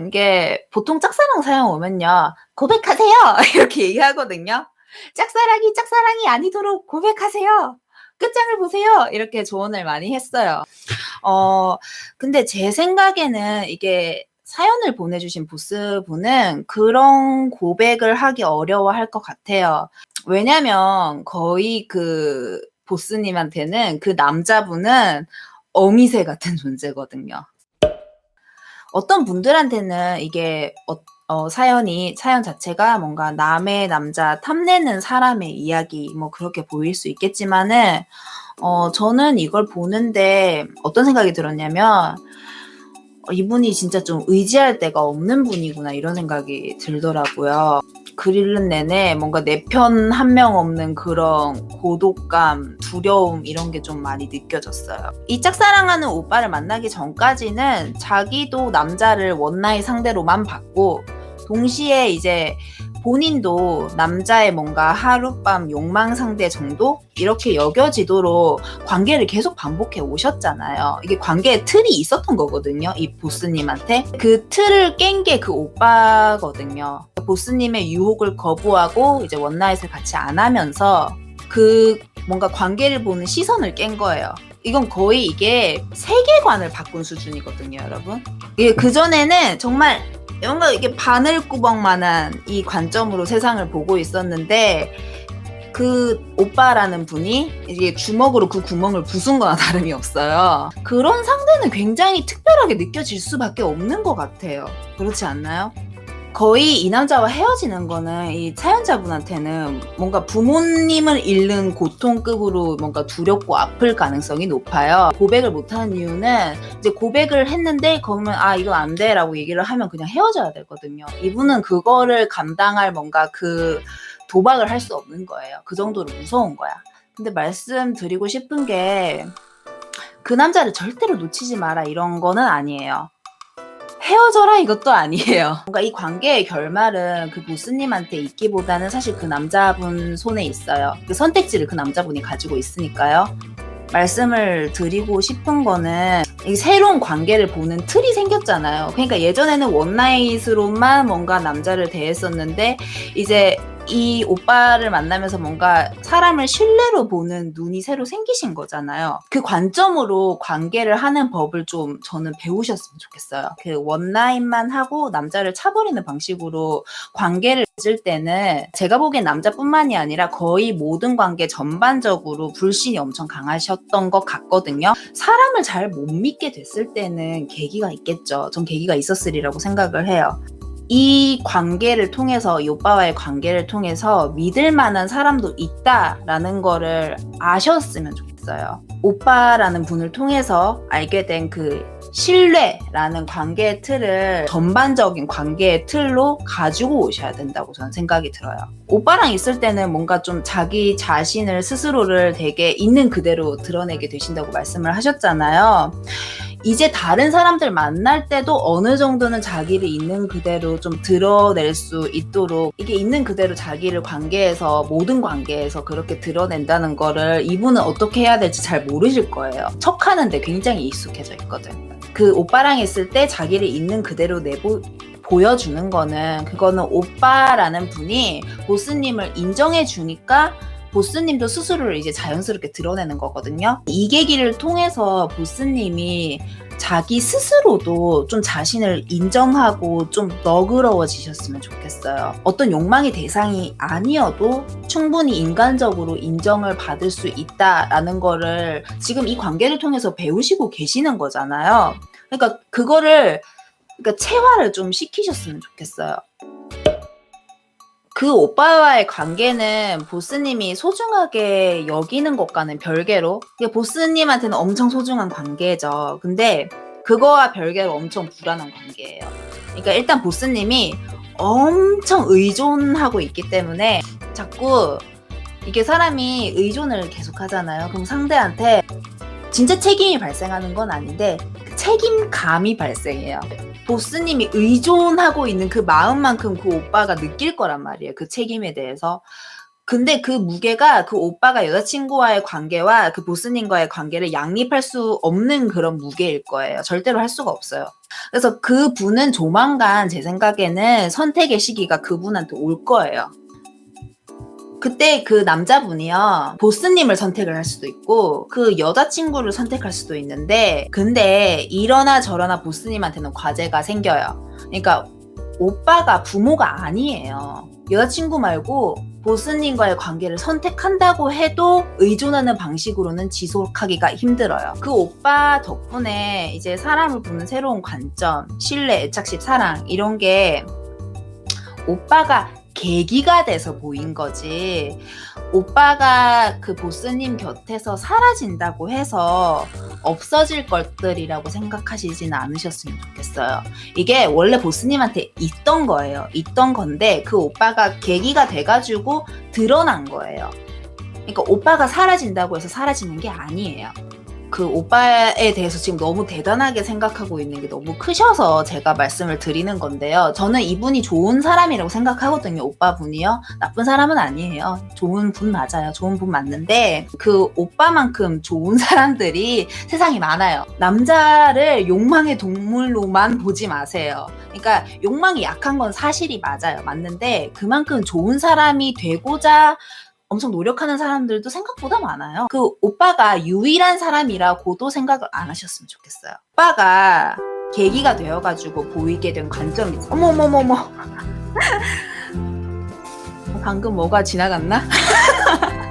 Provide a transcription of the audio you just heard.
이게 보통 짝사랑 사연 오면요. "고백하세요." 이렇게 얘기하거든요. "짝사랑이 짝사랑이 아니도록 고백하세요. 끝장을 보세요." 이렇게 조언을 많이 했어요. 어 근데 제 생각에는 이게 사연을 보내주신 보스분은 그런 고백을 하기 어려워할 것 같아요. 왜냐면 거의 그 보스님한테는 그 남자분은 어미새 같은 존재거든요. 어떤 분들한테는 이게 사연 자체가 뭔가 남의 남자 탐내는 사람의 이야기 뭐 그렇게 보일 수 있겠지만은 저는 이걸 보는데 어떤 생각이 들었냐면 '이분이 진짜 좀 의지할 데가 없는 분이구나.' 이런 생각이 들더라고요. 글 읽는 내내 뭔가 내 편 한 명 없는 그런 고독감, 두려움 이런 게 좀 많이 느껴졌어요. 이 짝사랑하는 오빠를 만나기 전까지는 자기도 남자를 원나잇 상대로만 봤고 동시에 이제 본인도 남자의 뭔가 하룻밤 욕망 상대 정도 이렇게 여겨지도록 관계를 계속 반복해 오셨잖아요. 이게 관계에 틀이 있었던 거거든요. 이 보스님한테. 그 틀을 깬 게 그 오빠거든요. 보스님의 유혹을 거부하고 이제 원나잇을 같이 안 하면서 그 뭔가 관계를 보는 시선을 깬 거예요. 이건 거의 이게 세계관을 바꾼 수준이거든요, 여러분. 이게 그전에는 정말 뭔가 이게 바늘구멍만한 이 관점으로 세상을 보고 있었는데 그 오빠라는 분이 이게 주먹으로 그 구멍을 부순 거나 다름이 없어요. 그런 상대는 굉장히 특별하게 느껴질 수밖에 없는 것 같아요. 그렇지 않나요? 거의 이 남자와 헤어지는 거는 이 사연자분한테는 뭔가 부모님을 잃는 고통급으로 뭔가 두렵고 아플 가능성이 높아요. 고백을 못하는 이유는 이제 고백을 했는데 그러면 이건 안 돼라고 얘기를 하면 그냥 헤어져야 되거든요. 이분은 그거를 감당할 뭔가 그 도박을 할 수 없는 거예요. 그 정도로 무서운 거야. 근데 말씀드리고 싶은 게 그 남자를 절대로 놓치지 마라 이런 거는 아니에요. 헤어져라 이것도 아니에요. 뭔가 이 관계의 결말은 그 보스님한테 있기보다는 사실 그 남자분 손에 있어요. 그 선택지를 그 남자분이 가지고 있으니까요. 말씀을 드리고 싶은 거는 이 새로운 관계를 보는 틀이 생겼잖아요. 그러니까 예전에는 원나잇으로만 뭔가 남자를 대했었는데 이제 이 오빠를 만나면서 뭔가 사람을 신뢰로 보는 눈이 새로 생기신 거잖아요. 그 관점으로 관계를 하는 법을 좀 저는 배우셨으면 좋겠어요. 그 원나잇만 하고 남자를 차버리는 방식으로 관계를 맺을 때는 제가 보기엔 남자뿐만이 아니라 거의 모든 관계 전반적으로 불신이 엄청 강하셨던 것 같거든요. 사람을 잘 못 믿게 됐을 때는 계기가 있겠죠. 전 계기가 있었으리라고 생각을 해요. 이 관계를 통해서 이 오빠와의 관계를 통해서 믿을 만한 사람도 있다라는 거를 아셨으면 좋겠어요. 오빠라는 분을 통해서 알게 된 그 신뢰라는 관계의 틀을 전반적인 관계의 틀로 가지고 오셔야 된다고 저는 생각이 들어요. 오빠랑 있을 때는 뭔가 좀 자기 자신을 스스로를 되게 있는 그대로 드러내게 되신다고 말씀을 하셨잖아요. 이제 다른 사람들 만날 때도 어느 정도는 자기를 있는 그대로 좀 드러낼 수 있도록 이게 있는 그대로 자기를 모든 관계에서 그렇게 드러낸다는 거를 이분은 어떻게 해야 될지 잘 모르실 거예요. 척하는데 굉장히 익숙해져 있거든. 그 오빠랑 있을 때 자기를 있는 그대로 보여주는 그거는 오빠라는 분이 보스님을 인정해 주니까 보스님도 스스로를 이제 자연스럽게 드러내는 거거든요. 이 계기를 통해서 보스님이 자기 스스로도 좀 자신을 인정하고 좀 너그러워지셨으면 좋겠어요. 어떤 욕망의 대상이 아니어도 충분히 인간적으로 인정을 받을 수 있다라는 거를 지금 이 관계를 통해서 배우시고 계시는 거잖아요. 그러니까 그거를 체화를 좀 시키셨으면 좋겠어요. 그 오빠와의 관계는 보스님이 소중하게 여기는 것과는 별개로 보스님한테는 엄청 소중한 관계죠. 근데 그거와 별개로 엄청 불안한 관계예요. 그러니까 일단 보스님이 엄청 의존하고 있기 때문에 자꾸 이게 사람이 의존을 계속 하잖아요. 그럼 상대한테 진짜 책임이 발생하는 건 아닌데 책임감이 발생해요. 보스님이 의존하고 있는 그 마음만큼 그 오빠가 느낄 거란 말이에요. 그 책임에 대해서. 근데 그 무게가 그 오빠가 여자친구와의 관계와 그 보스님과의 관계를 양립할 수 없는 그런 무게일 거예요. 절대로 할 수가 없어요. 그래서 그분은 조만간 제 생각에는 선택의 시기가 그분한테 올 거예요. 그때 그 남자분이요, 보스님을 선택을 할 수도 있고 그 여자친구를 선택할 수도 있는데, 근데 이러나 저러나 보스님한테는 과제가 생겨요. 그러니까 오빠가 부모가 아니에요. 여자친구 말고 보스님과의 관계를 선택한다고 해도 의존하는 방식으로는 지속하기가 힘들어요. 그 오빠 덕분에 이제 사람을 보는 새로운 관점, 신뢰, 애착심, 사랑 이런 게 오빠가 계기가 돼서 보인 거지, 오빠가 그 보스님 곁에서 사라진다고 해서 없어질 것들이라고 생각하시지는 않으셨으면 좋겠어요. 이게 원래 보스님한테 있던 거예요. 있던 건데 그 오빠가 계기가 돼가지고 드러난 거예요. 그러니까 오빠가 사라진다고 해서 사라지는 게 아니에요. 그 오빠에 대해서 지금 너무 대단하게 생각하고 있는 게 너무 크셔서 제가 말씀을 드리는 건데요. 저는 이분이 좋은 사람이라고 생각하거든요. 오빠분이요. 나쁜 사람은 아니에요. 좋은 분 맞아요. 좋은 분 맞는데 그 오빠만큼 좋은 사람들이 세상에 많아요. 남자를 욕망의 동물로만 보지 마세요. 그러니까 욕망이 약한 건 사실이 맞아요. 맞는데 그만큼 좋은 사람이 되고자 엄청 노력하는 사람들도 생각보다 많아요. 그 오빠가 유일한 사람이라고도 생각을 안 하셨으면 좋겠어요. 오빠가 계기가 되어가지고 보이게 된 관점이 어머머머머 방금 뭐가 지나갔나?